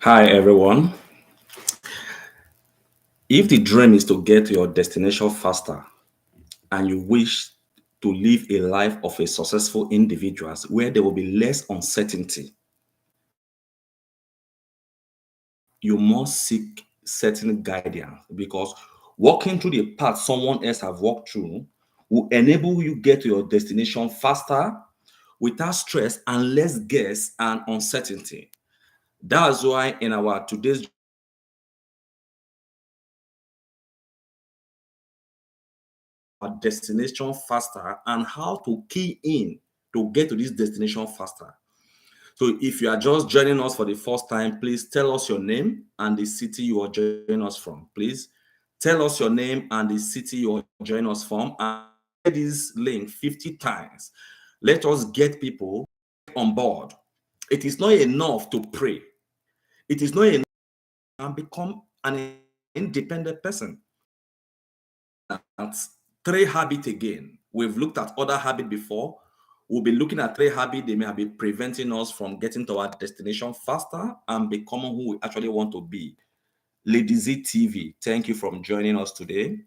Hi, everyone. If the dream is to get to your destination faster and you wish to live a life of a successful individual where there will be less uncertainty, you must seek certain guidance because walking through the path someone else have walked through will enable you get to your destination faster without stress and less guess and uncertainty. That's why in our today's destination faster and how to key in to get to this destination faster. So if you are just joining us for the first time, please tell us your name and the city you are joining us from. Please tell us your name and the city you are joining us from and share this link 50 times. Let us get people on board. It is not enough to pray. It is not enough to become an independent person. That's three habits again. We've looked at other habits before. We'll be looking at three habits. They may be preventing us from getting to our destination faster and becoming who we actually want to be. Lady Z TV, thank you for joining us today.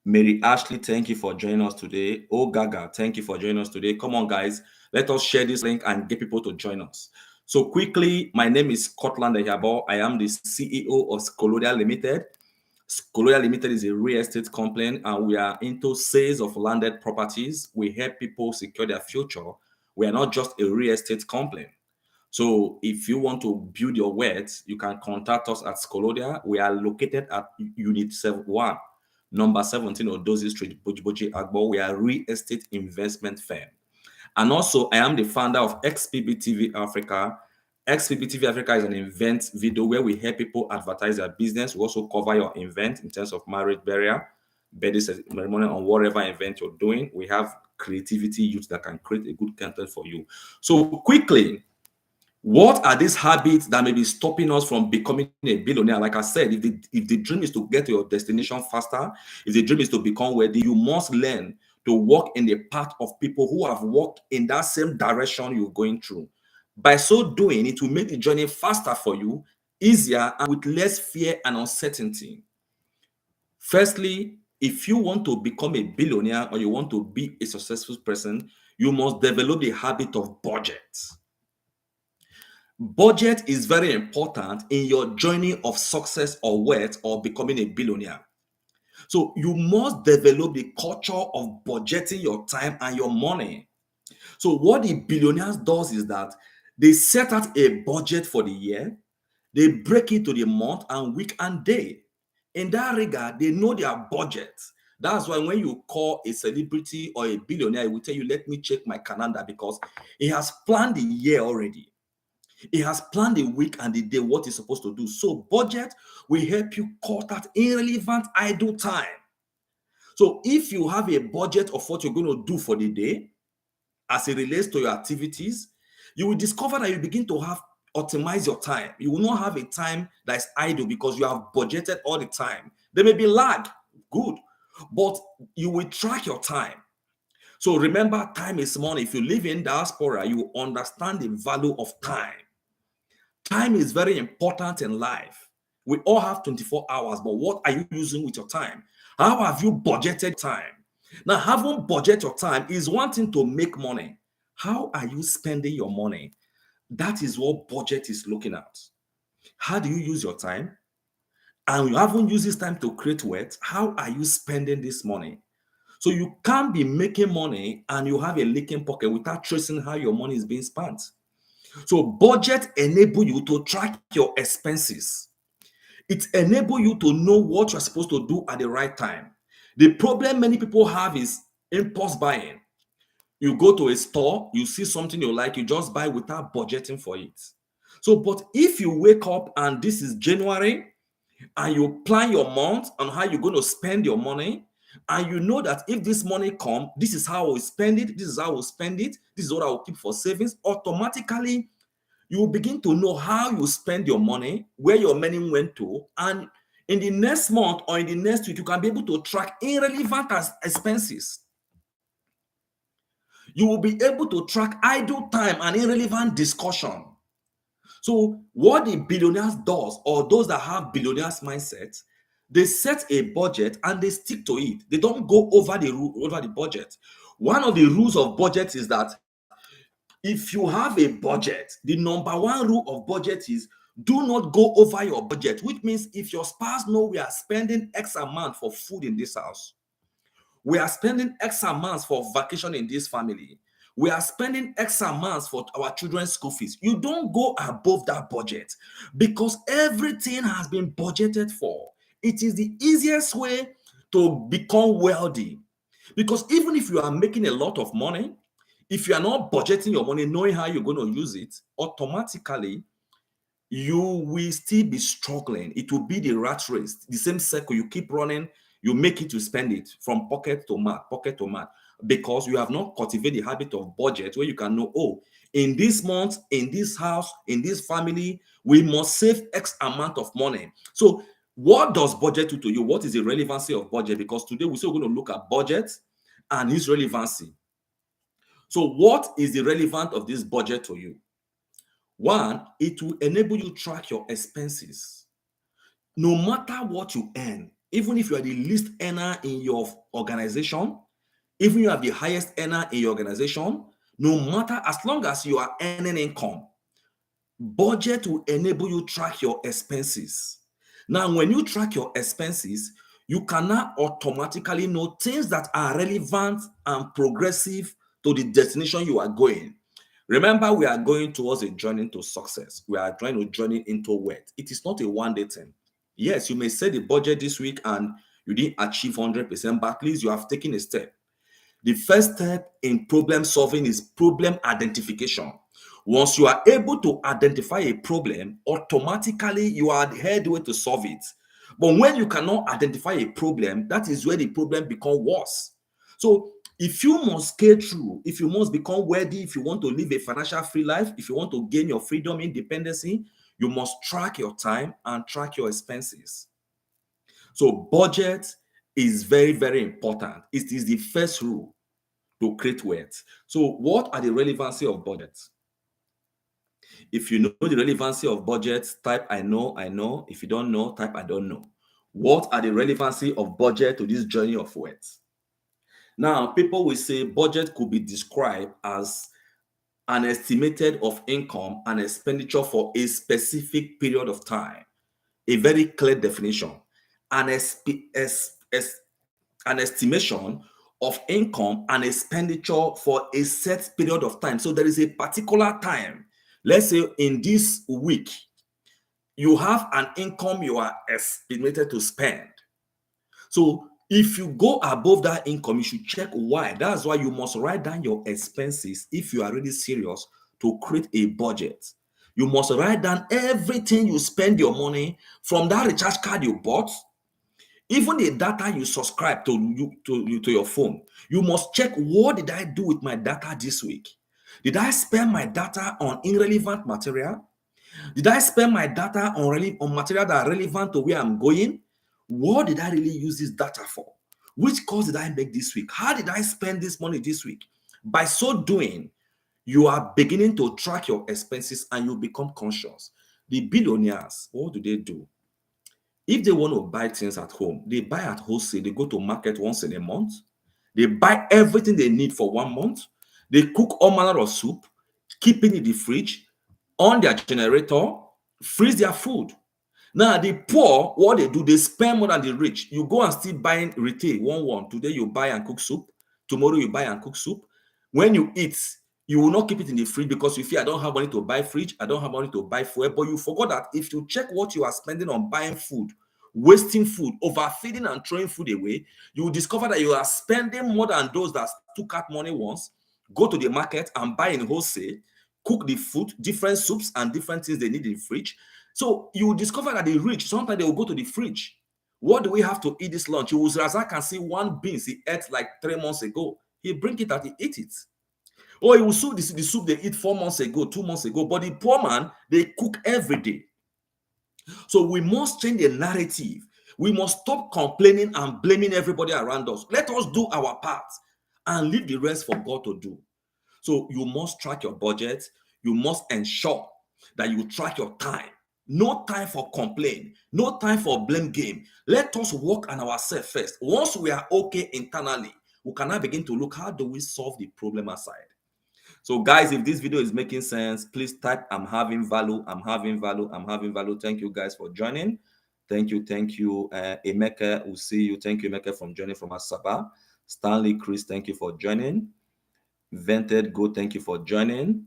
Mary Ashley, thank you for joining us today. Oh Gaga, thank you for joining us today. Come on, guys, let us share this link and get people to join us. So quickly, my name is Scotland Ehabo. I am the CEO of Scolodia Limited. Scolodia Limited is a real estate company, and we are into sales of landed properties. We help people secure their future. We are not just a real estate company. So if you want to build your wealth, you can contact us at Scolodia. We are located at Unit 71, number 17 Odozi Street, Boji Agbo. We are a real estate investment firm. And also, I am the founder of XPB TV Africa. XPB TV Africa is an event video where we help people advertise their business. We also cover your event in terms of marriage, burial, birthday ceremony, on whatever event you're doing. We have creativity youth that can create a good content for you. So quickly, what are these habits that may be stopping us from becoming a billionaire? Like I said, if the dream is to get to your destination faster, if the dream is to become wealthy, you must learn to walk in the path of people who have walked in that same direction you're going through. By so doing, it will make the journey faster for you, easier, and with less fear and uncertainty. Firstly, if you want to become a billionaire or you want to be a successful person, you must develop the habit of budget. Budget is very important in your journey of success or wealth or becoming a billionaire. So you must develop the culture of budgeting your time and your money. So what the billionaires does is that they set out a budget for the year, they break it to the month and week and day. In that regard, they know their budget. That's why when you call a celebrity or a billionaire, he will tell you, let me check my calendar because he has planned the year already. He has planned the week and the day, what he's supposed to do. So budget will help you cut that irrelevant idle time. So if you have a budget of what you're going to do for the day as it relates to your activities, you will discover that you begin to have optimize your time. You will not have a time that is idle because you have budgeted all the time. There may be lag, good, but you will track your time. So remember, time is money. If you live in diaspora, you understand the value of time. Time is very important in life. We all have 24 hours, but what are you using with your time? How have you budgeted time? Now, having budget your time is one thing to make money. How are you spending your money? That is what budget is looking at. How do you use your time? And you haven't used this time to create wealth. How are you spending this money? So you can't be making money and you have a leaking pocket without tracing how your money is being spent. So budget enable you to track your expenses. It enable you to know what you're supposed to do at the right time. The problem many people have is impulse buying. You go to a store, you see something you like, you just buy without budgeting for it. So, but if you wake up and this is January and you plan your month on how you're going to spend your money, and you know that if this money come, this is how I will spend it, this is how I will spend it, this is what I will keep for savings, automatically you will begin to know how you spend your money, where your money went to, and in the next month or in the next week, you can be able to track irrelevant expenses. You will be able to track idle time and irrelevant discussion. So what the billionaires does, or those that have billionaires mindset, they set a budget and they stick to it. They don't go over over the budget. One of the rules of budget is that if you have a budget, the number one rule of budget is do not go over your budget, which means if your spouse know we are spending X amount for food in this house, we are spending X amounts for vacation in this family, we are spending X amounts for our children's school fees, you don't go above that budget because everything has been budgeted for. It is the easiest way to become wealthy, because even if you are making a lot of money, if you are not budgeting your money, knowing how you're going to use it, automatically you will still be struggling. It will be the rat race, the same circle. You keep running, you make it to spend it from pocket to mouth, because you have not cultivated the habit of budget where you can know, oh, in this month, in this house, in this family, we must save X amount of money. So what does budget do to you? What is the relevancy of budget? Because today we're still going to look at budget and its relevancy. So what is the relevance of this budget to you? One, it will enable you to track your expenses. No matter what you earn, even if you are the least earner in your organization, even you have the highest earner in your organization, no matter, as long as you are earning income, budget will enable you to track your expenses. Now, when you track your expenses, you can now automatically know things that are relevant and progressive to the destination you are going. Remember, we are going towards a journey to success. We are trying to journey into wealth. It is not a one-day thing. Yes, you may set the budget this week and you didn't achieve 100%, but at least you have taken a step. The first step in problem solving is problem identification. Once you are able to identify a problem, automatically you are headway to solve it. But when you cannot identify a problem, that is where the problem becomes worse. So if you must get through, if you must become wealthy, if you want to live a financial free life, if you want to gain your freedom, independency, you must track your time and track your expenses. So budget is very, very important. It is the first rule to create wealth. So what are the relevancy of budget? If you know the relevancy of budget, type I know, I know. If you don't know, type I don't know. What are the relevancy of budget to this journey of wealth? Now, people will say budget could be described as an estimated of income and expenditure for a specific period of time. A very clear definition. An, an estimation of income and expenditure for a set period of time. So there is a particular time. Let's say in this week, you have an income you are estimated to spend. So if you go above that income, you should check why. That's why you must write down your expenses if you are really serious to create a budget. You must write down everything you spend your money, from that recharge card you bought, even the data you subscribe to your phone. You must check, what did I do with my data this week? Did I spend my data on irrelevant material? Did I spend my data on material that are relevant to where I'm going? What did I really use this data for? Which course did I make this week? How did I spend this money this week? By so doing, you are beginning to track your expenses and you become conscious. The billionaires, what do they do? If they want to buy things at home, they buy at wholesale. They go to market once in a month. They buy everything they need for 1 month. They cook all manner of soup, keep it in the fridge, on their generator, freeze their food. Now, the poor, what they do, they spend more than the rich. You go and still buying retail, one. Today you buy and cook soup. Tomorrow you buy and cook soup. When you eat, you will not keep it in the fridge because you feel, I don't have money to buy fridge, I don't have money to buy fuel. But you forgot that if you check what you are spending on buying food, wasting food, overfeeding and throwing food away, you will discover that you are spending more than those that took out money once, go to the market and buy in wholesale, cook the food, different soups and different things they need in the fridge. So you will discover that the rich, sometimes they will go to the fridge. What do we have to eat this lunch? You will Razak can see one beans he ate like 3 months ago. He bring it out, he eat it. Or he will soup the soup they eat 4 months ago, 2 months ago. But the poor man, they cook every day. So we must change the narrative. We must stop complaining and blaming everybody around us. Let us do our part and leave the rest for God to do. So you must track your budget. You must ensure that you track your time. No time for complaint, no time for blame game. Let us work on ourselves first. Once we are okay internally, we can now begin to look, how do we solve the problem aside. So guys, if this video is making sense, please type I'm having value, I'm having value, I'm having value. Thank you guys for joining. Thank you. Emeka, we'll see you. Thank you, Emeka, from joining from Asaba. Stanley, Chris, thank you for joining. Vented Go, thank you for joining.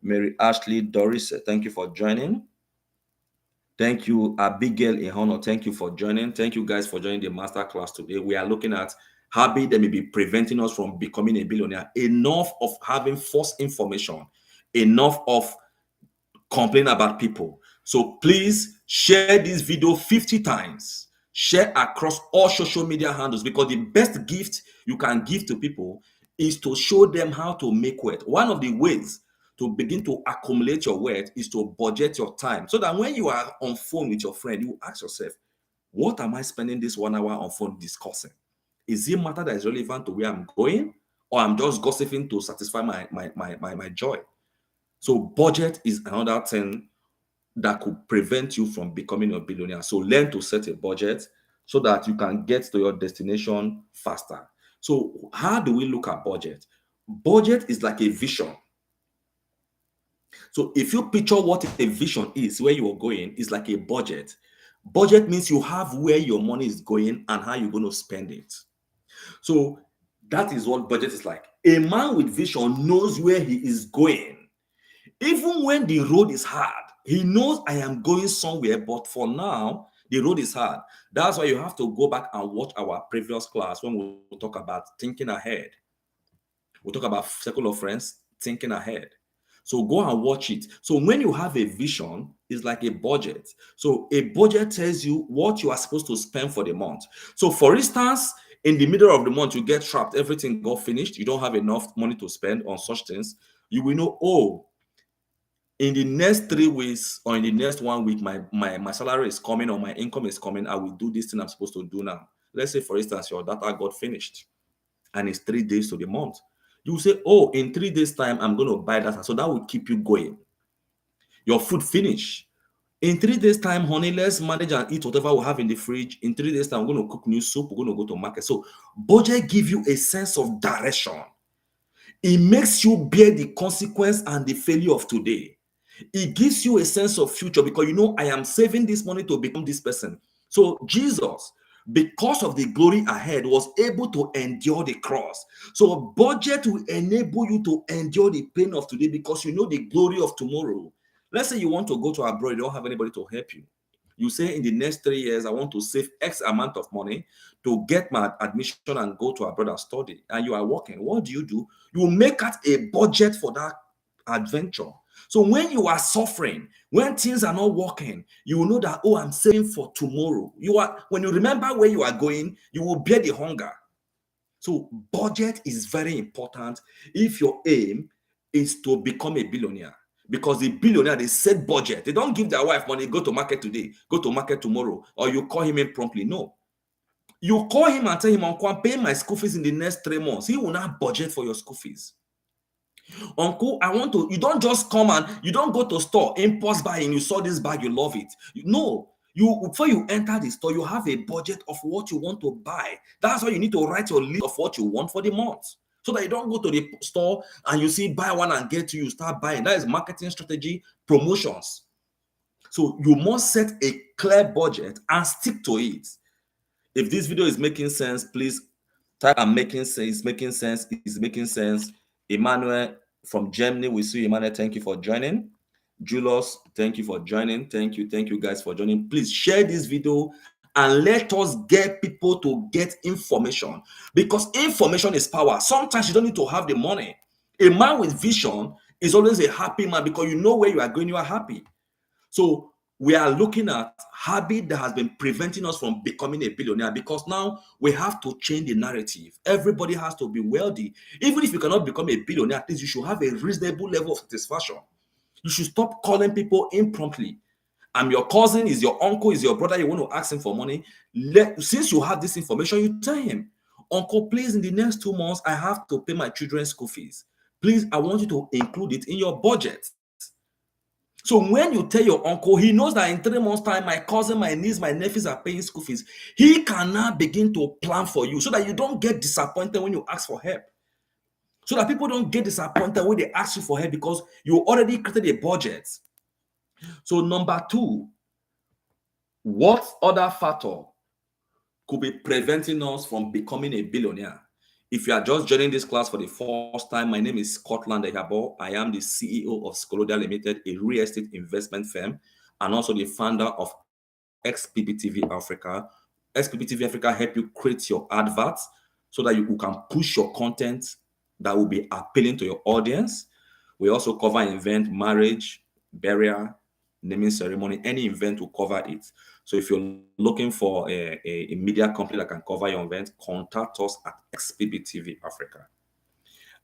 Mary Ashley, Doris, thank you for joining. Thank you, Abigail Ihono, thank you for joining. Thank you guys for joining the masterclass today. We are looking at habits that may be preventing us from becoming a billionaire. Enough of having false information, enough of complaining about people. So please share this video 50 times. Share across all social media handles, because the best gift you can give to people is to show them how to make wealth. One of the ways to begin to accumulate your wealth is to budget your time, so that when you are on phone with your friend, you ask yourself, what am I spending this 1 hour on phone discussing? Is it matter that is relevant to where I'm going, or I'm just gossiping to satisfy my joy? So budget is another thing that could prevent you from becoming a billionaire. So learn to set a budget so that you can get to your destination faster. So how do we look at budget? Budget is like a vision. So if you picture what a vision is, where you are going, is like a budget. Budget means you have where your money is going and how you're going to spend it. So that is what budget is like. A man with vision knows where he is going. Even when the road is hard, he knows I am going somewhere, but for now, the road is hard. That's why you have to go back and watch our previous class when we talk about thinking ahead. We'll talk about Circle of Friends, thinking ahead. So go and watch it. So when you have a vision, it's like a budget. So a budget tells you what you are supposed to spend for the month. So for instance, in the middle of the month, you get trapped, everything got finished, you don't have enough money to spend on such things. You will know, oh, in the next 3 weeks or in the next 1 week, my salary is coming or my income is coming. I will do this thing I'm supposed to do now. Let's say, for instance, your data got finished and it's 3 days to the month. You say, oh, in 3 days time, I'm going to buy data. So that will keep you going. Your food finish. In 3 days time, honey, let's manage and eat whatever we have in the fridge. In 3 days time, I'm going to cook new soup. We're going to go to market. So budget gives you a sense of direction. It makes you bear the consequence and the failure of today. It gives you a sense of future, because you know, I am saving this money to become this person. So Jesus, because of the glory ahead, was able to endure the cross. So budget will enable you to endure the pain of today, because you know the glory of tomorrow. Let's say you want to go to abroad, you don't have anybody to help you. You say, in the next 3 years, I want to save X amount of money to get my admission and go to abroad and study. And you are working. What do? You make out a budget for that adventure. So when you are suffering, when things are not working, you will know that, oh, I'm saving for tomorrow. When you remember where you are going, you will bear the hunger. So budget is very important if your aim is to become a billionaire. Because the billionaire, they set budget. They don't give their wife money, go to market today, go to market tomorrow, or you call him in promptly. No. You call him and tell him, Uncle, I'm paying my school fees in the next 3 months. He will not budget for your school fees. Uncle, you don't just come and you don't go to store, impulse buying, you saw this bag, you love it. No. Before you enter the store, you have a budget of what you want to buy. That's why you need to write your list of what you want for the month, so that you don't go to the store and you see buy one and get two, you start buying. That is marketing strategy, promotions. So you must set a clear budget and stick to it. If this video is making sense, please type I'm making sense, is making sense. Emmanuel from Germany, we see you, Emmanuel. Thank you for joining. Julius, thank you for joining. Thank you guys for joining. Please share this video and let us get people to get information, because information is power. Sometimes you don't need to have the money. A man with vision is always a happy man, because you know where you are going, you are happy. So we are looking at habit that has been preventing us from becoming a billionaire, because now we have to change the narrative. Everybody has to be wealthy. Even if you cannot become a billionaire, at least you should have a reasonable level of satisfaction. You should stop calling people impromptu. I'm your cousin, is your uncle, is your brother, you want to ask him for money. Since you have this information, you tell him, Uncle, please, in the next 2 months, I have to pay my children's school fees. Please, I want you to include it in your budget. So when you tell your uncle, he knows that in 3 months' time, my cousin, my niece, my nephews are paying school fees. He can now begin to plan for you so that you don't get disappointed when you ask for help. So that people don't get disappointed when they ask you for help because you already created a budget. So number two, what other factor could be preventing us from becoming a billionaire? If you are just joining this class for the first time, my name is Scotland Ehabo. I am the CEO of Scolodia Limited, a real estate investment firm, and also the founder of XPBTV Africa. XPBTV Africa help you create your adverts so that you can push your content that will be appealing to your audience. We also cover event, marriage, burial, naming ceremony, any event will cover it. So if you're looking for a media company that can cover your event, contact us at XPBTV Africa.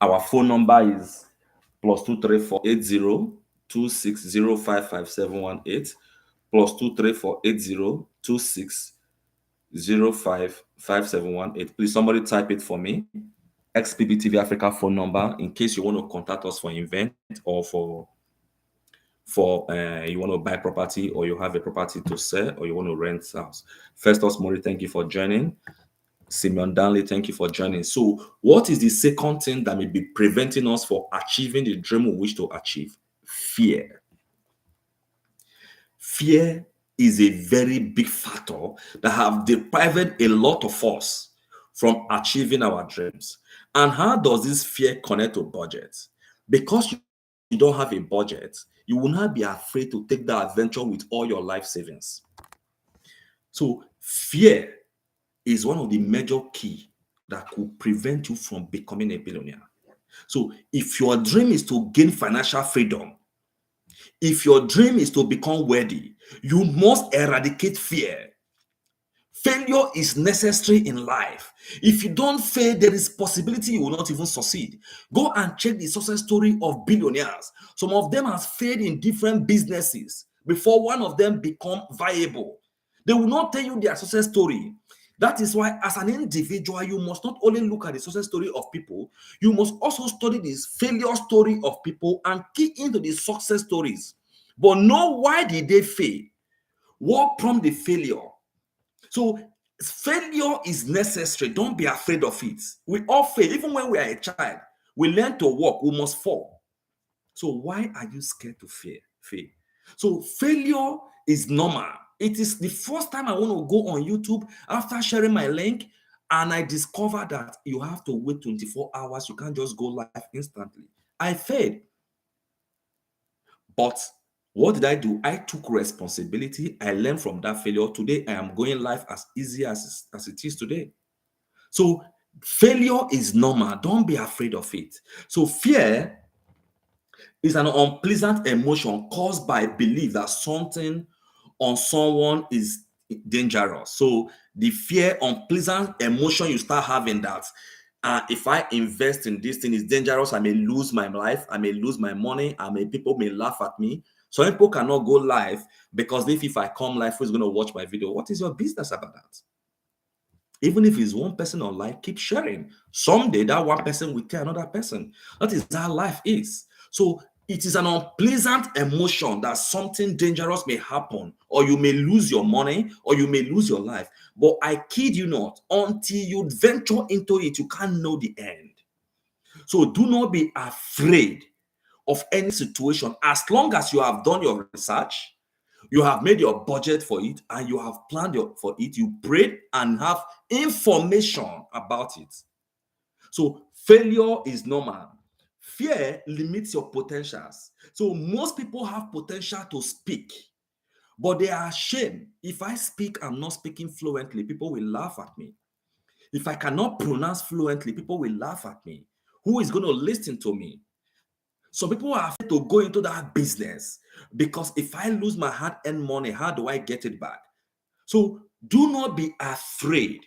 Our phone number is +2348026055718 +2348026055718. Please, somebody type it for me. XPBTV Africa phone number in case you want to contact us for an event or for you want to buy property or you have a property to sell or you want to rent house. Festus Mori, thank you for joining. Simeon Danley, thank you for joining. So what is the second thing that may be preventing us from achieving the dream we wish to achieve? Fear. Fear is a very big factor that have deprived a lot of us from achieving our dreams. And how does this fear connect to budget? Because you don't have a budget, you will not be afraid to take that adventure with all your life savings. So fear is one of the major key that could prevent you from becoming a billionaire. So if your dream is to gain financial freedom, if your dream is to become wealthy, you must eradicate fear. Failure is necessary in life. If you don't fail, there is possibility you will not even succeed. Go and check the success story of billionaires. Some of them have failed in different businesses before one of them become viable. They will not tell you their success story. That is why, as an individual, you must not only look at the success story of people, you must also study this failure story of people and key into the success stories. But know why did they fail? What prompted the failure? So failure is necessary. Don't be afraid of it. We all fail. Even when we are a child, we learn to walk, we must fall. So why are you scared to fail? So failure is normal. It is the first time I want to go on YouTube after sharing my link, and I discovered that you have to wait 24 hours. You can't just go live instantly. I failed. But what did I do? I took responsibility. I learned from that failure. Today, I am going live as easy as it is today. So failure is normal. Don't be afraid of it. So fear is an unpleasant emotion caused by belief that something on someone is dangerous. So the fear, unpleasant emotion you start having that if I invest in this thing, is dangerous. I may lose my life. I may lose my money. People may laugh at me. Some people cannot go live because if I come live, who's going to watch my video? What is your business about that? Even if it's one person on live, keep sharing. Someday that one person will tell another person. That is how life is. So it is an unpleasant emotion that something dangerous may happen, or you may lose your money, or you may lose your life. But I kid you not, until you venture into it, you can't know the end. So do not be afraid of any situation. As long as you have done your research, you have made your budget for it, and you have planned for it, you prayed and have information about it. So failure is normal. Fear limits your potentials. So most people have potential to speak, but they are ashamed. If I speak, I'm not speaking fluently, people will laugh at me. If I cannot pronounce fluently, people will laugh at me. Who is going to listen to me? Some people are afraid to go into that business because if I lose my hard-earned money, how do I get it back? So do not be afraid.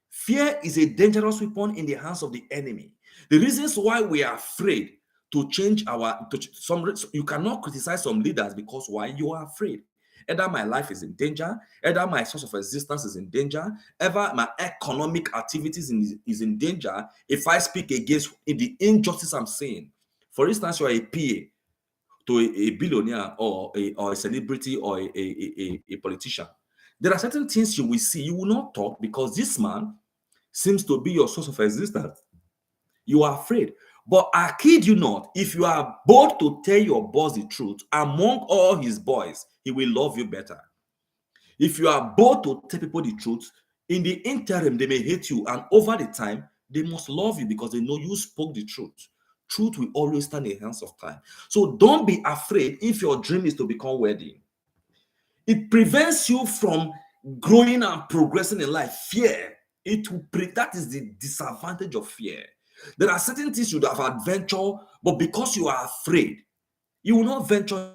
Fear is a dangerous weapon in the hands of the enemy. The reasons why we are afraid to change you cannot criticize some leaders because why? You are afraid. Either my life is in danger, either my source of existence is in danger, either my economic activities is in danger if I speak against the injustice I'm seeing. For instance, you are a PA. to a billionaire or a celebrity or a politician, there are certain things you will see. You will not talk because this man seems to be your source of existence. You are afraid. But I kid you not, if you are bold to tell your boss the truth among all his boys, he will love you better. If you are bold to tell people the truth, in the interim, they may hate you, and over the time, they must love you because they know you spoke the truth. Truth will always stand in the hands of time. So don't be afraid if your dream is to become wealthy. It prevents you from growing and progressing in life. Fear. That is the disadvantage of fear. There are certain things you would have adventure, but because you are afraid, you will not venture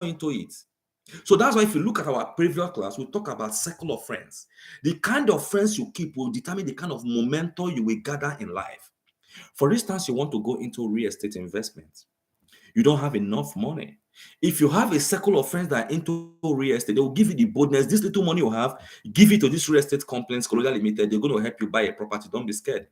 into it. So that's why if you look at our previous class, we talk about circle of friends. The kind of friends you keep will determine the kind of momentum you will gather in life. For instance, you want to go into real estate investment. You don't have enough money. If you have a circle of friends that are into real estate, they will give you the boldness. This little money you have, give it to this real estate companies, Colonial Limited. They're going to help you buy a property. Don't be scared.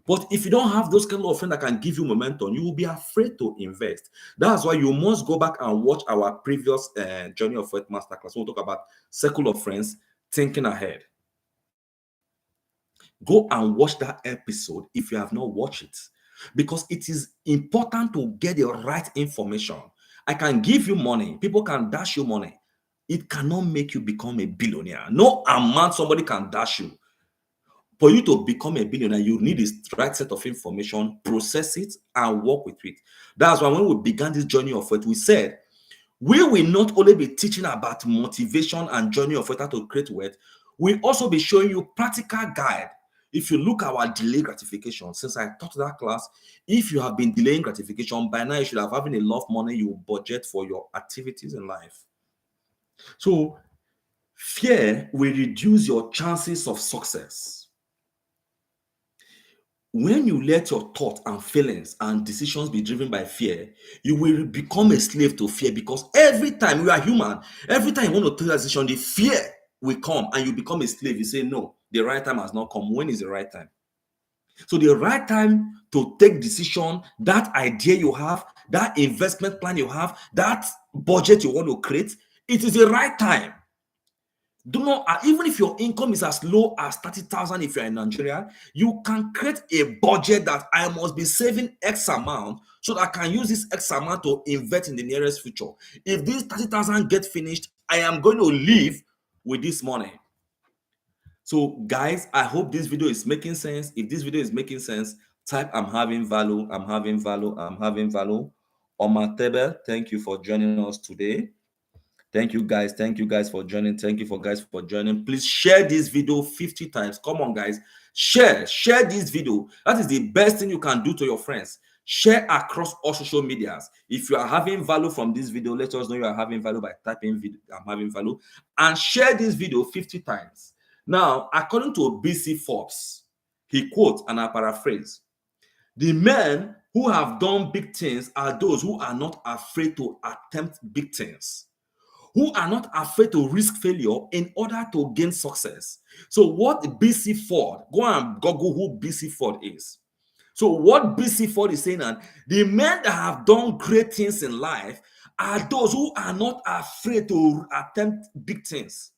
But if you don't have those kind of friends that can give you momentum, you will be afraid to invest. That's why you must go back and watch our previous Journey of Wealth Masterclass. We'll talk about circle of friends, thinking ahead. Go and watch that episode if you have not watched it, because it is important to get the right information. I can give you money. People can dash you money. It cannot make you become a billionaire. No amount somebody can dash you. For you to become a billionaire, you need the right set of information, process it, and work with it. That's why when we began this journey of wealth, we said we will not only be teaching about motivation and journey of wealth, how to create wealth, we'll also be showing you practical guide. If you look at our delayed gratification, since I taught that class, if you have been delaying gratification, by now you should have having a lot of money you budget for your activities in life. So fear will reduce your chances of success. When you let your thoughts and feelings and decisions be driven by fear, you will become a slave to fear, because every time you are human, every time you want to take a decision, the fear will come and you become a slave. You say, no, the right time has not come. When is the right time? So the right time to take decision, that idea you have, that investment plan you have, that budget you want to create, it is the right time. Do not, even if your income is as low as 30,000, if you're in Nigeria, you can create a budget that I must be saving X amount so that I can use this X amount to invest in the nearest future. If this 30,000 get finished, I am going to live with this money. So guys, I hope this video is making sense. If this video is making sense, type I'm having value, I'm having value, I'm having value. Omatebe, thank you for joining us today. Thank you guys for joining. Thank you guys for joining. Please share this video 50 times. Come on guys, share this video. That is the best thing you can do to your friends. Share across all social medias. If you are having value from this video, let us know you are having value by typing video, I'm having value, and share this video 50 times. Now, according to BC Forbes, he quotes, and I paraphrase, the men who have done big things are those who are not afraid to attempt big things, who are not afraid to risk failure in order to gain success. So what BC Ford, go and Google who BC Ford is. So what BC Ford is saying, that the men that have done great things in life are those who are not afraid to attempt big things.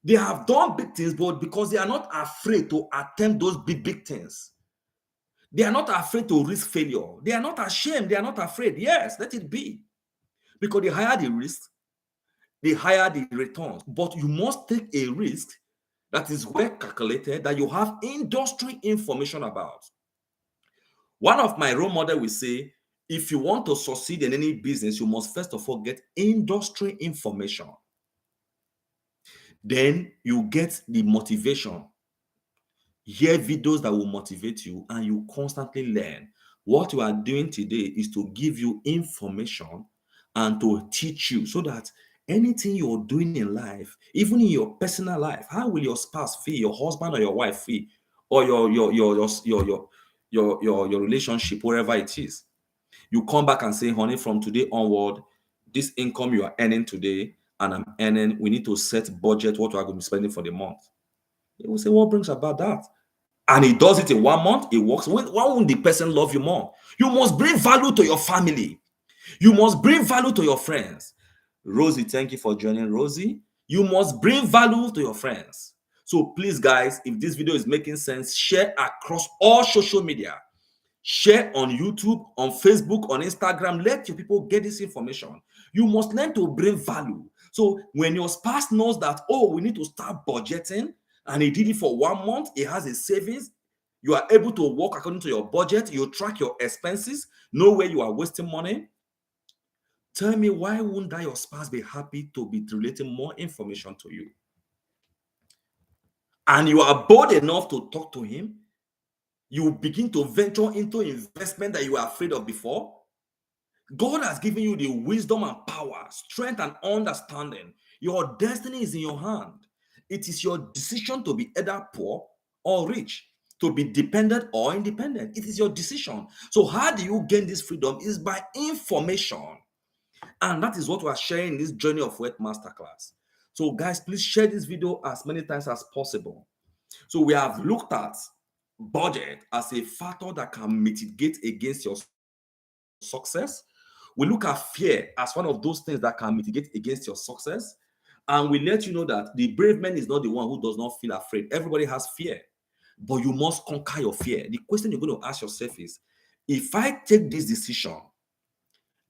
They have done big things, but because they are not afraid to attempt those big things. They are not afraid to risk failure. They are not ashamed. They are not afraid. Yes, let it be. Because the higher the risk, the higher the returns. But you must take a risk that is well calculated, that you have industry information about. One of my role models will say, if you want to succeed in any business, you must first of all get industry information. Then you get the motivation. Hear videos that will motivate you, and you constantly learn. What you are doing today is to give you information and to teach you, so that anything you're doing in life, even in your personal life, how will your spouse feel, your husband or your wife feel, or your relationship, wherever it is, you come back and say, honey, from today onward, this income you are earning today and I'm earning, we need to set budget what we are going to be spending for the month. They will say, what brings about that? And he does it in 1 month, it works. Why won't the person love you more? You must bring value to your family. You must bring value to your friends. Rosie, thank you for joining. Rosie, you must bring value to your friends. So please, guys, if this video is making sense, share across all social media. Share on YouTube, on Facebook, on Instagram. Let your people get this information. You must learn to bring value. So when your spouse knows that, oh, we need to start budgeting, and he did it for 1 month, he has a savings, you are able to work according to your budget, you track your expenses, know where you are wasting money. Tell me, why wouldn't that your spouse be happy to be relating more information to you? And you are bold enough to talk to him, you begin to venture into investment that you were afraid of before. God has given you the wisdom and power, strength and understanding. Your destiny is in your hand. It is your decision to be either poor or rich, to be dependent or independent. It is your decision. So how do you gain this freedom? Is by information. And that is what we are sharing in this Journey of Wealth Masterclass. So guys, please share this video as many times as possible. So we have looked at budget as a factor that can mitigate against your success. We look at fear as one of those things that can mitigate against your success. And we let you know that the brave man is not the one who does not feel afraid. Everybody has fear, but you must conquer your fear. The question you're going to ask yourself is, if I take this decision,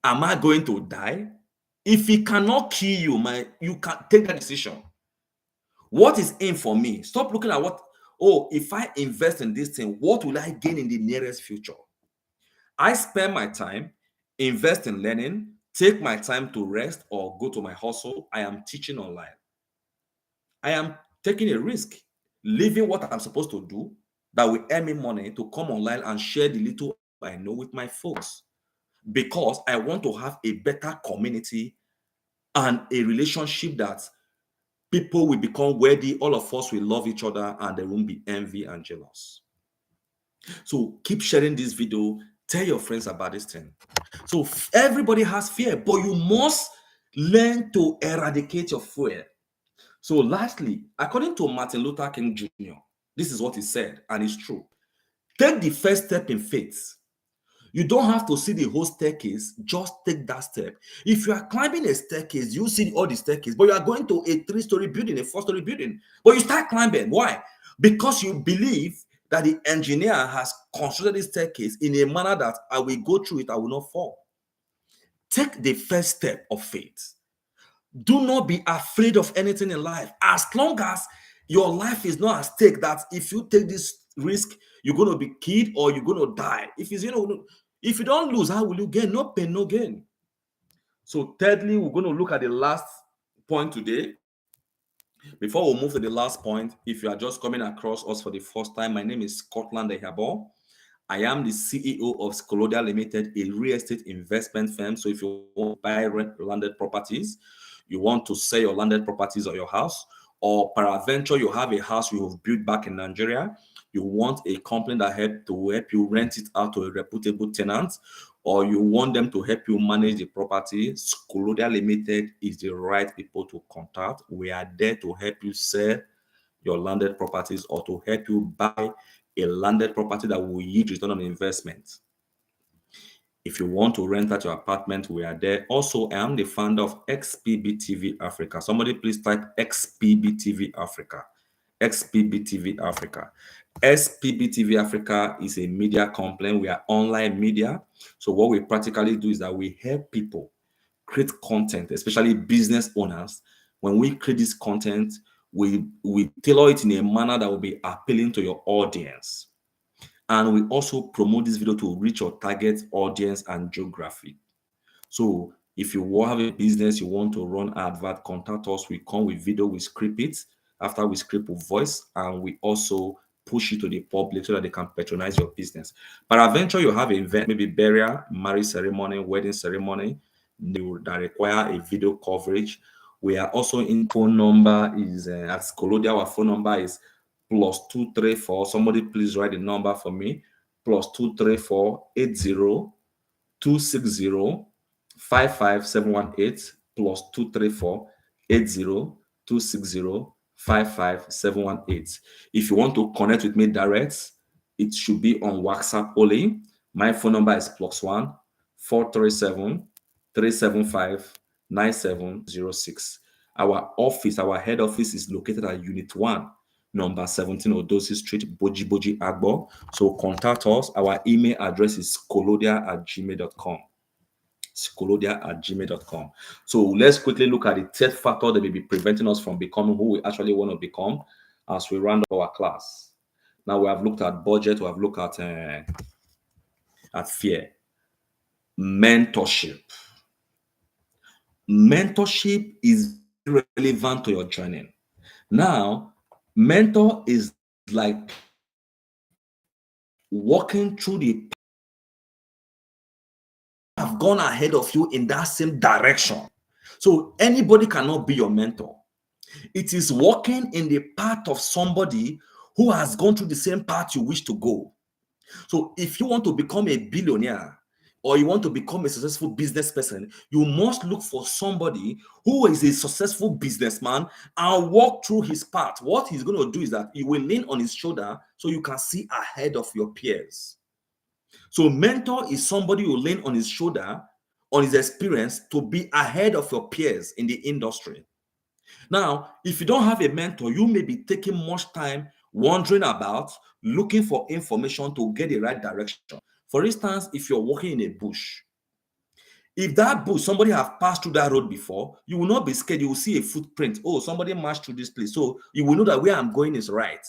am I going to die? If it cannot kill you, you can take that decision. What is in for me? Stop looking at what, oh, if I invest in this thing, what will I gain in the nearest future? I spend my time, invest in learning, take my time to rest or go to my hustle. I am teaching online. I am taking a risk, leaving what I'm supposed to do that will earn me money to come online and share the little I know with my folks, because I want to have a better community and a relationship that people will become worthy. All of us will love each other and there won't be envy and jealous. So keep sharing this video. Tell your friends about this thing. So everybody has fear, but you must learn to eradicate your fear. So lastly, according to Martin Luther King Jr., this is what he said, and it's true. Take the first step in faith. You don't have to see the whole staircase, just take that step. If you are climbing a staircase, you see all the staircase, but you are going to a 3-story building, a 4-story building, but you start climbing. Why? Because you believe that the engineer has constructed this staircase in a manner that I will go through it, I will not fall. Take the first step of faith. Do not be afraid of anything in life, as long as your life is not at stake, that if you take this risk, you're going to be killed or you're going to die. If you don't lose, how will you gain? No pain, no gain. So thirdly, we're going to look at the last point today. Before we move to the last point, if you are just coming across us for the first time, my name is Scotland Ehabo. I am the CEO of Scolodia Limited, a real estate investment firm. So if you want to buy landed properties, you want to sell your landed properties or your house, or peradventure you have a house you have built back in Nigeria, you want a company that help you rent it out to a reputable tenant, or you want them to help you manage the property, Scolodia Limited is the right people to contact. We are there to help you sell your landed properties or to help you buy a landed property that will yield return on investment. If you want to rent out your apartment, we are there. Also, I am the founder of XPBTV Africa. Somebody please type XPBTV Africa. XPBTV Africa. SPBTV Africa is a media company. We are online media. So what we practically do is that we help people create content, especially business owners. When we create this content, we tailor it in a manner that will be appealing to your audience. And we also promote this video to reach your target audience and geography. So if you have a business, you want to run advert, contact us. We come with video, we script it. After we script with voice, and we also push it to the public so that they can patronize your business. Peradventure, you have an event, maybe burial, marriage ceremony, wedding ceremony, that require a video coverage. We are also in phone number is at Scolodia. Our phone number is +234. Somebody please write the number for me. +234 80 260 55718 +234 80 260 55718. If you want to connect with me direct, it should be on WhatsApp only. My phone number is +1 437 375 9706. Our head office is located at Unit 1, number 17 Odosi Street, Boji Boji Agbo. So contact us. Our email address is colodia@gmail.com. Colodia@gmail.com. So let's quickly look at the third factor that may be preventing us from becoming who we actually want to become as we round up our class. Now we have looked at budget, we have looked at fear. Mentorship. Mentorship is relevant to your journey. Now, mentor is like walking through the have gone ahead of you in that same direction. So anybody cannot be your mentor. It is walking in the path of somebody who has gone through the same path you wish to go. So if you want to become a billionaire or you want to become a successful business person, you must look for somebody who is a successful businessman and walk through his path. What he's going to do is that he will lean on his shoulder so you can see ahead of your peers. So mentor is somebody who lean on his shoulder, on his experience to be ahead of your peers in the industry. Now, if you don't have a mentor, you may be taking much time wandering about, looking for information to get the right direction. For instance, if you're walking in a bush, if that bush, somebody have passed through that road before, you will not be scared. You will see a footprint. Oh, somebody marched through this place. So you will know that where I'm going is right.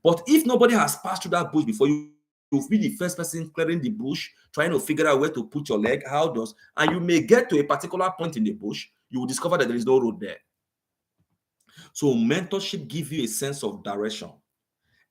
But if nobody has passed through that bush before, you'll be the first person clearing the bush, trying to figure out where to put your leg, and you may get to a particular point in the bush, you will discover that there is no road there. So mentorship gives you a sense of direction.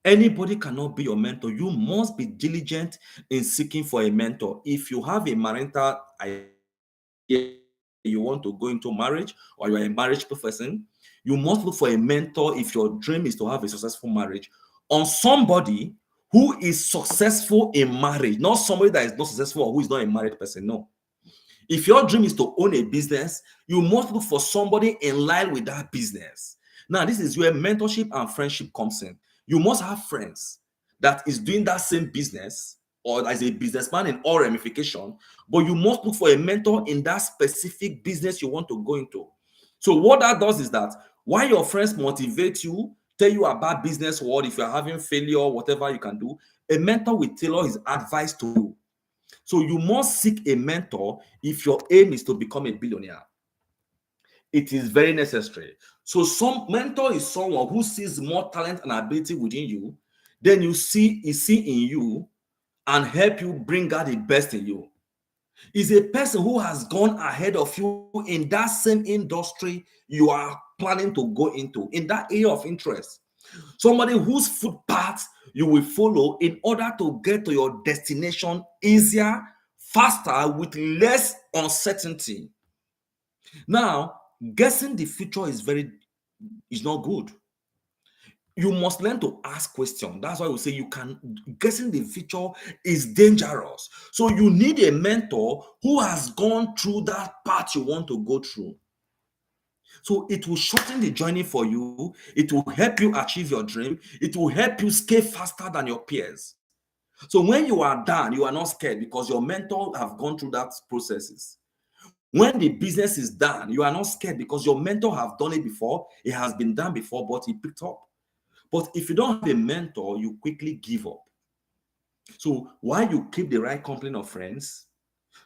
Anybody cannot be your mentor. You must be diligent in seeking for a mentor. If you have a marital idea, you want to go into marriage or you're a marriage person, you must look for a mentor if your dream is to have a successful marriage on somebody who is successful in marriage, not somebody that is not successful or who is not a married person. No. If your dream is to own a business, you must look for somebody in line with that business. Now, this is where mentorship and friendship comes in. You must have friends that is doing that same business or as a businessman in all ramification, but you must look for a mentor in that specific business you want to go into. So what that does is that while your friends motivate you, tell you about business world, if you're having failure, whatever you can do, a mentor will tailor his advice to you. So you must seek a mentor if your aim is to become a billionaire. It is very necessary. So some mentor is someone who sees more talent and ability within you, then he see in you and help you bring out the best in you. Is a person who has gone ahead of you in that same industry you are planning to go into, in that area of interest. Somebody whose footpath you will follow in order to get to your destination easier, faster, with less uncertainty. Now, guessing the future is not good. You must learn to ask questions. That's why we say guessing the future is dangerous. So you need a mentor who has gone through that path you want to go through. So it will shorten the journey for you. It will help you achieve your dream. It will help you scale faster than your peers. So when you are done, you are not scared because your mentor have gone through that processes. When the business is done, you are not scared because your mentor have done it before. It has been done before, but he picked up. But if you don't have a mentor, you quickly give up. So while you keep the right company of friends,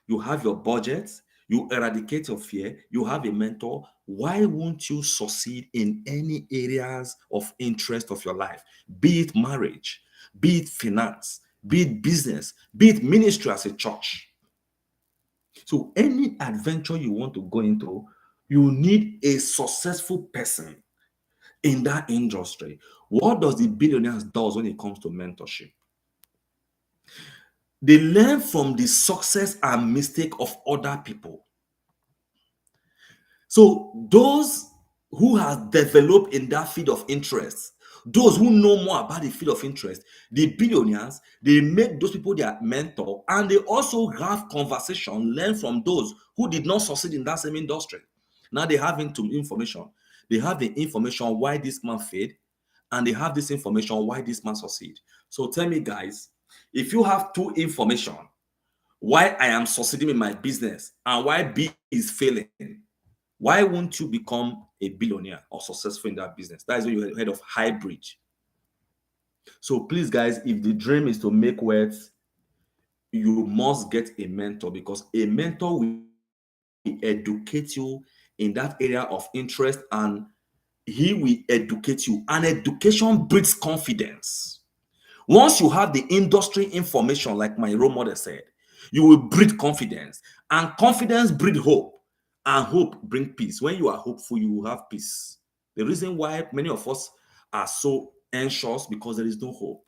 you have your budget, you eradicate your fear, you have a mentor, why won't you succeed in any areas of interest of your life? Be it marriage, be it finance, be it business, be it ministry as a church. So any adventure you want to go into, you need a successful person in that industry. What does the billionaires do when it comes to mentorship? They learn from the success and mistake of other people. So those who have developed in that field of interest, those who know more about the field of interest, the billionaires, they make those people their mentor, and they also have conversation, learn from those who did not succeed in that same industry. Now they have information. They have the information why this man failed, and they have this information why this man succeed. So tell me, guys, if you have two information, why I am succeeding in my business and why B is failing, why won't you become a billionaire or successful in that business? That is when you're head of hybrid. So please, guys, if the dream is to make wealth, you must get a mentor, because a mentor will educate you in that area of interest, and he will educate you. And education breeds confidence. Once you have the industry information, like my role model said, you will breed confidence, and confidence breed hope, and hope bring peace. When you are hopeful, you will have peace. The reason why many of us are so anxious, because there is no hope.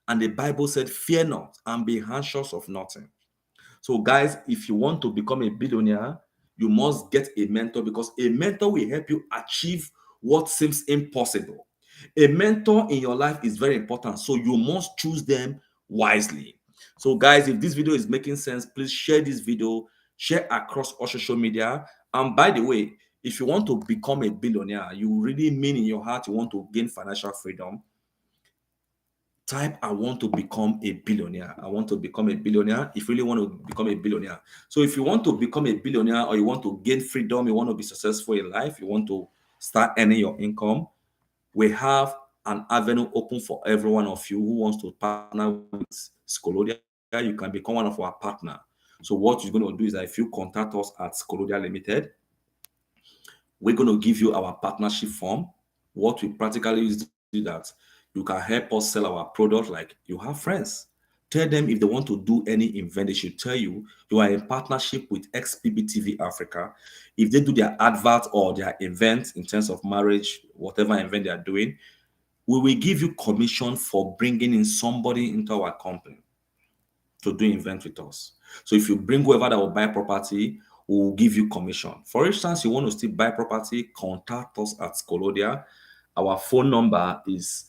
And the Bible said, fear not and be anxious of nothing. So, guys, if you want to become a billionaire, you must get a mentor, because a mentor will help you achieve what seems impossible. A mentor in your life is very important, so you must choose them wisely. So, guys, if this video is making sense, please share this video, share across all social media. And by the way, if you want to become a billionaire, you really mean in your heart you want to gain financial freedom, type I want to become a billionaire. I want to become a billionaire. If you really want to become a billionaire. So if you want to become a billionaire, or you want to gain freedom, you want to be successful in life, you want to start earning your income, we have an avenue open for every one of you who wants to partner with Scolodia. You can become one of our partner. So what you're going to do is that if you contact us at Scolodia Limited, we're going to give you our partnership form. What we practically is that you can help us sell our product. Like, you have friends, tell them if they want to do any event, they should tell you you are in partnership with XPB Africa. If they do their advert or their event in terms of marriage, whatever event they are doing, we will give you commission for bringing in somebody into our company to do event with us. So if you bring whoever that will buy property, we'll give you commission. For instance, you want to still buy property, contact us at Scolodia. Our phone number is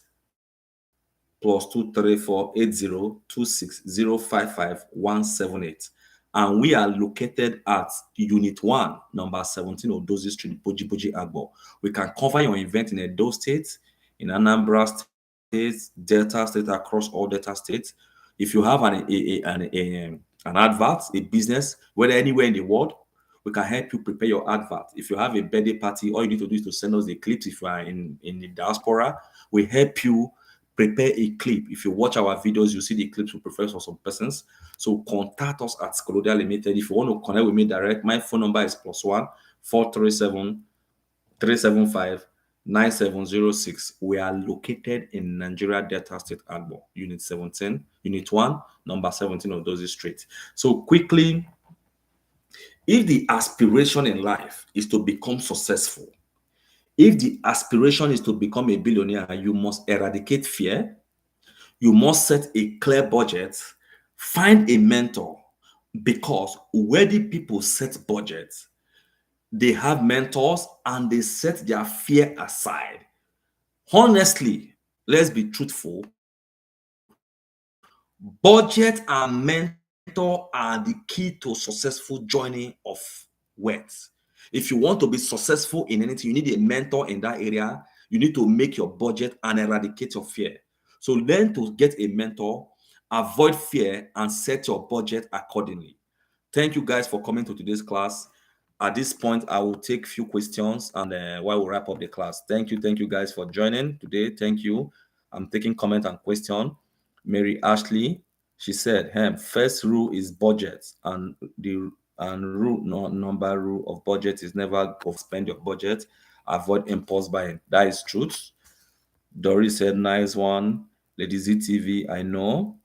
+2348026055178. And we are located at Unit 1, number 17 Odozi Street, Boji Agbo. We can cover your event in Edo State, in Anambra State, Delta State, across all Delta states. If you have an advert, a business, whether anywhere in the world, we can help you prepare your advert. If you have a birthday party, all you need to do is to send us the clips. If you are in the diaspora, we help you prepare a clip. If you watch our videos, you see the clips we prepare for some persons. So contact us at Scolodia Limited. If you want to connect with me direct, my phone number is +1 437 375 9706. We are located in Nigeria Delta State, Agbo, Unit 17, Unit 1, number 17 of Dozie Street. So quickly, if the aspiration in life is to become successful, if the aspiration is to become a billionaire, you must eradicate fear. You must set a clear budget, find a mentor, because wealthy people set budgets. They have mentors and they set their fear aside. Honestly, let's be truthful. Budget and mentor are the key to successful journey of wealth. If you want to be successful in anything, you need a mentor in that area. You need to make your budget and eradicate your fear. So learn to get a mentor, avoid fear, and set your budget accordingly. Thank you guys for coming to today's class. At this point, I will take few questions, and while we wrap up the class. Thank you guys for joining today. Thank you. I'm taking comment and question. Mary Ashley, she said, first rule is budget, and the rule no, number rule of budget is never spend your budget. Avoid impulse buying. That is truth. Doris said, nice one. Lady ZTV, I know.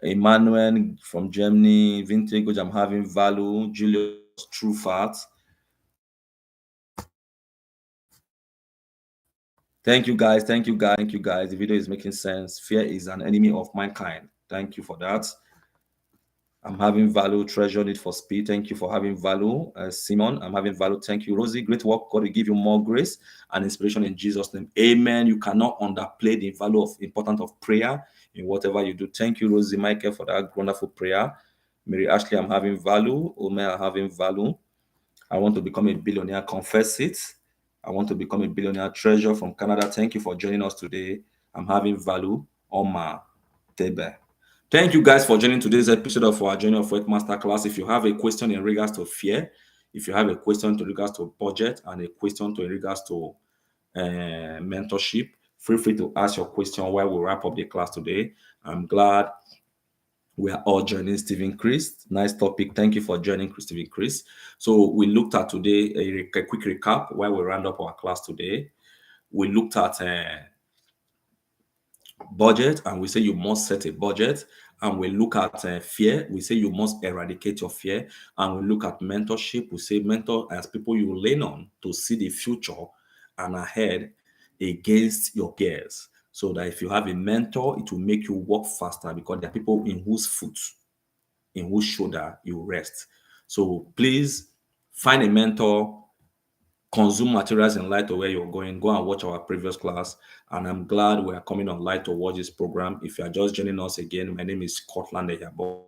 Emmanuel from Germany, Vintage, I'm having value. Julius, true fat. Thank you guys. Thank you guys. Thank you guys. The video is making sense. Fear is an enemy of mankind. Thank you for that. I'm having value. Treasure need for speed. Thank you for having value. Simon, I'm having value. Thank you. Rosie, great work. God will give you more grace and inspiration in Jesus' name. Amen. You cannot underplay the value of importance of prayer in whatever you do. Thank you, Rosie Michael, for that wonderful prayer. Mary Ashley, I'm having value. Omer, I'm having value. I want to become a billionaire. Confess it. I want to become a billionaire. Treasure from Canada. Thank you for joining us today. I'm having value. Omar Tebe. Thank you guys for joining today's episode of our Journey of Wealth Masterclass. If you have a question in regards to fear, if you have a question in regards to budget, and a question in regards to mentorship, feel free to ask your question while we wrap up the class today. I'm glad we are all joining Stephen Chris. Nice topic. Thank you for joining Stephen Chris. So we looked at today a quick recap while we round up our class today. We looked at budget, and we say you must set a budget. And we look at fear, we say you must eradicate your fear. And we look at mentorship, we say mentor as people you lean on to see the future and ahead against your peers, so that if you have a mentor, it will make you work faster, because there are people in whose foot, in whose shoulder you rest. So please find a mentor, consume materials in light of where you're going. Go and watch our previous class. And I'm glad we are coming on light to watch this program. If you are just joining us again, my name is Scotland Ehabo.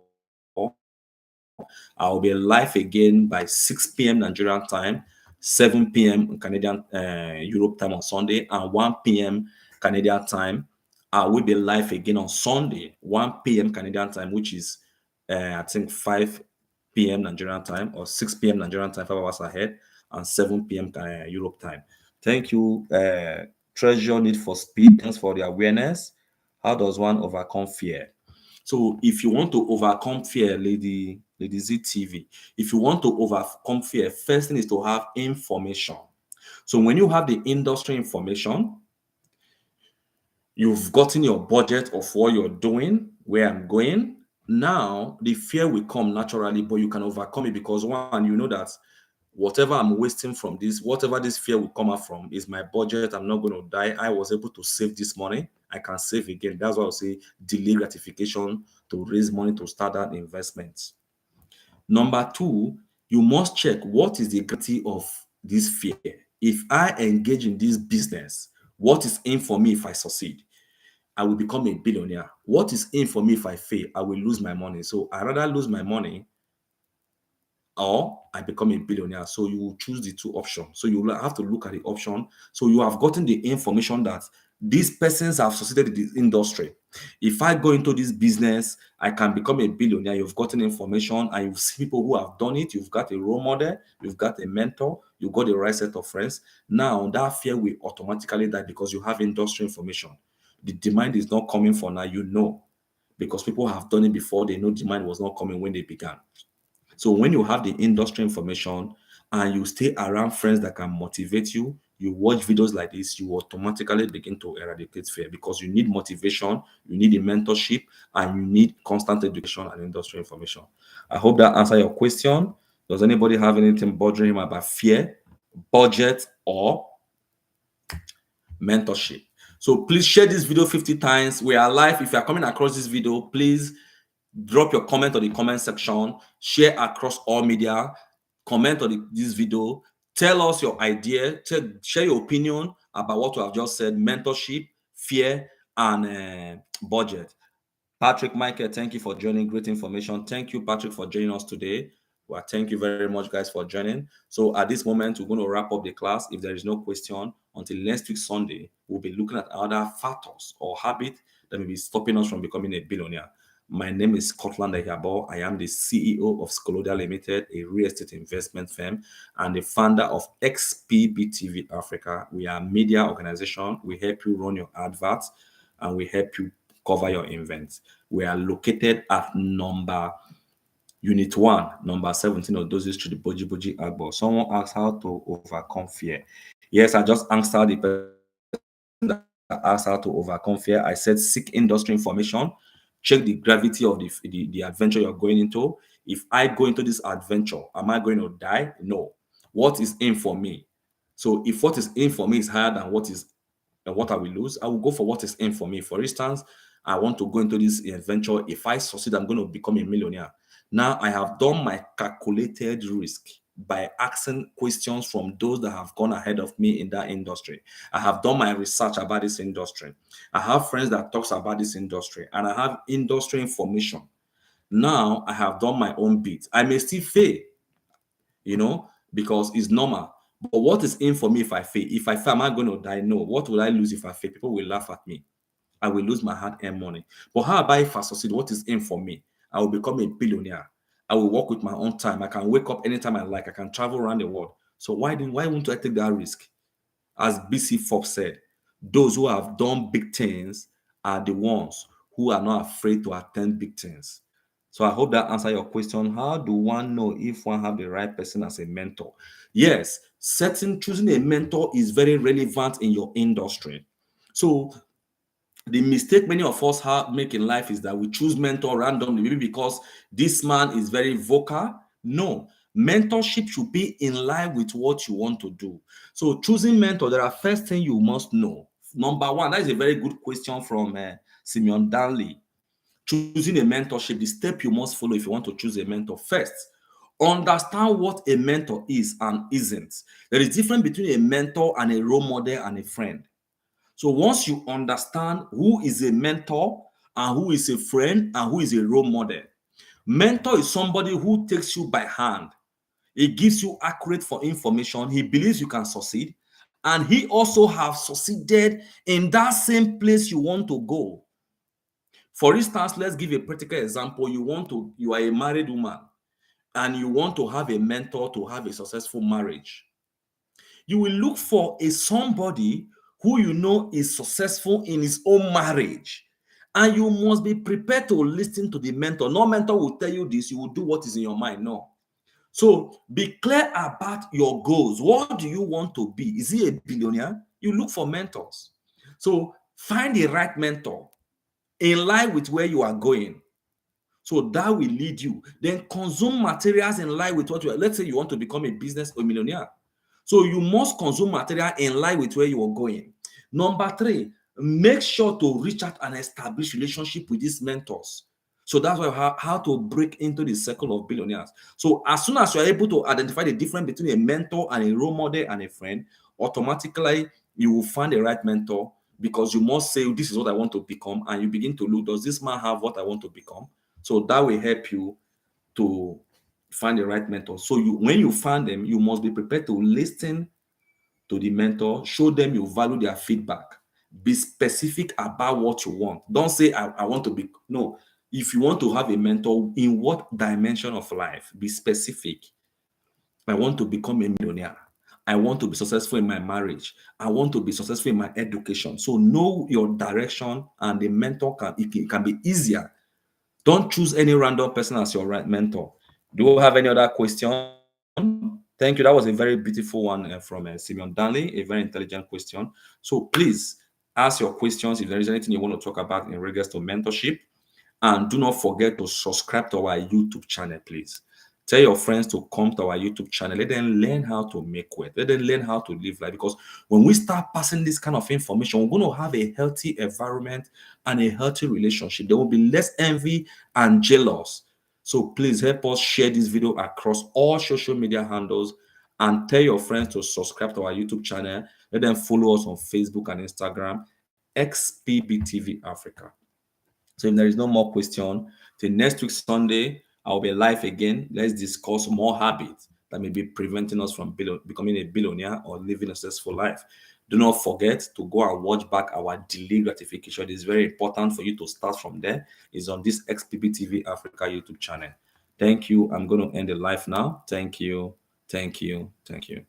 I'll be live again by 6 p.m. Nigerian time, 7 p.m. Canadian Europe time on Sunday, and 1 p.m. Canadian time. I will be live again on Sunday, 1 p.m. Canadian time, which is I think 5 p.m. Nigerian time, or 6 p.m. Nigerian time, 5 hours ahead, and 7 p.m. Europe time. Thank you. Treasure Need for Speed. Thanks for the awareness. How does one overcome fear? So if you want to overcome fear, Lady ZTV, if you want to overcome fear, first thing is to have information. So when you have the industry information, you've gotten your budget of what you're doing, where I'm going. Now the fear will come naturally, but you can overcome it, because one, you know that whatever I'm wasting from this, whatever this fear will come out from, is my budget. I'm not going to die. I was able to save this money. I can save again. That's why I'll say delay gratification to raise money to start that investment. Number two, you must check what is the gravity of this fear. If I engage in this business, what is in for me if I succeed? I will become a billionaire. What is in for me if I fail? I will lose my money. So I rather lose my money, or I become a billionaire. So you will choose the two options. So you will have to look at the option. So you have gotten the information that these persons have succeeded in this industry. If I go into this business, I can become a billionaire. You've gotten information, and you see people who have done it. You've got a role model, you've got a mentor, you've got the right set of friends. Now that fear will automatically die, because you have industry information. The demand is not coming for now, because people have done it before. They know demand was not coming when they began. So when you have the industry information and you stay around friends that can motivate you, you watch videos like this, you automatically begin to eradicate fear, because you need motivation, you need a mentorship, and you need constant education and industry information. I hope that answers your question. Does anybody have anything bothering him about fear, budget, or mentorship? So please share this video 50 times. We are live. If you are coming across this video, please drop your comment on the comment section, share across all media, comment on this video, tell us your idea, share your opinion about what we have just said: mentorship, fear, and budget. Patrick Michael, thank you for joining. Great information. Thank you, Patrick, for joining us today. Well, thank you very much, guys, for joining. So at this moment, we're going to wrap up the class. If there is no question, until next week, Sunday, we'll be looking at other factors or habits that may be stopping us from becoming a billionaire. My name is Scotland Ehabo. I am the CEO of Scolodia Limited, a real estate investment firm, and the founder of XPBTV Africa. We are a media organization. We help you run your adverts, and we help you cover your events. We are located at Unit 1, number 17 of Dozie Street, Boji Boji Agbo. Someone asked how to overcome fear. Yes, I just answered the person that asked how to overcome fear. I said seek industry information, check the gravity of the adventure you're going into. If I go into this adventure, am I going to die? No. What is in for me? So if what is in for me is higher than what I will lose, I will go for what is in for me. For instance, I want to go into this adventure. If I succeed, I'm going to become a millionaire. Now I have done my calculated risk by asking questions from those that have gone ahead of me in that industry. I have done my research about this industry. I have friends that talks about this industry, and I have industry information. Now I have done my own bit. I may still fail, because it's normal. But what is in for me if I fail? If I fail, am I going to die? No. What will I lose if I fail? People will laugh at me. I will lose my hard-earned money. But how about if I succeed? What is in for me? I will become a billionaire. I will work with my own time. I can wake up anytime I like. I can travel around the world. So why won't I take that risk? As BC Forbes said, those who have done big things are the ones who are not afraid to attempt big things. So I hope that answers your question. How do one know if one have the right person as a mentor? Yes, choosing a mentor is very relevant in your industry. So the mistake many of us make in life is that we choose mentor randomly, maybe because this man is very vocal. No, mentorship should be in line with what you want to do. So choosing mentor, there are first thing you must know. Number one, that is a very good question from Simeon Danley. Choosing a mentorship, the step you must follow if you want to choose a mentor. First, understand what a mentor is and isn't. There is difference between a mentor and a role model and a friend. So once you understand who is a mentor and who is a friend and who is a role model, mentor is somebody who takes you by hand. He gives you accurate for information. He believes you can succeed, and he also have succeeded in that same place you want to go. For instance, let's give a practical example. You are a married woman and you want to have a mentor to have a successful marriage. You will look for somebody who you know is successful in his own marriage. And you must be prepared to listen to the mentor. No mentor will tell you this, you will do what is in your mind. No. So be clear about your goals. What do you want to be? Is he a billionaire? You look for mentors. So find the right mentor in line with where you are going. So that will lead you. Then consume materials in line with what you are. Let's say you want to become a business or millionaire. So you must consume material in line with where you are going. Number three, make sure to reach out and establish relationship with these mentors. So that's why how to break into the circle of billionaires. So as soon as you're able to identify the difference between a mentor and a role model and a friend, automatically you will find the right mentor, because you must say, this is what I want to become. And you begin to look, does this man have what I want to become? So that will help you to find the right mentor. So when you find them, you must be prepared to listen to the mentor, show them you value their feedback. Be specific about what you want. Don't say, I want to be. No. If you want to have a mentor, in what dimension of life? Be specific. I want to become a millionaire. I want to be successful in my marriage. I want to be successful in my education. So know your direction, and the mentor it can be easier. Don't choose any random person as your right mentor. Do you have any other question? Thank you. That was a very beautiful one from Simeon Danley, a very intelligent question. So please ask your questions if there is anything you want to talk about in regards to mentorship. And do not forget to subscribe to our YouTube channel, please. Tell your friends to come to our YouTube channel. Let them learn how to make wealth. Let them learn how to live life. Because when we start passing this kind of information, we're going to have a healthy environment and a healthy relationship. There will be less envy and jealous. So please help us share this video across all social media handles, and tell your friends to subscribe to our YouTube channel. Let them follow us on Facebook and Instagram, XPBTV Africa. So if there is no more question, till next week Sunday, I'll be live again. Let's discuss more habits that may be preventing us from becoming a billionaire or living a successful life. Do not forget to go and watch back our delayed gratification. It is very important for you to start from there. It's on this XPB TV Africa YouTube channel. Thank you. I'm going to end the live now. Thank you. Thank you. Thank you.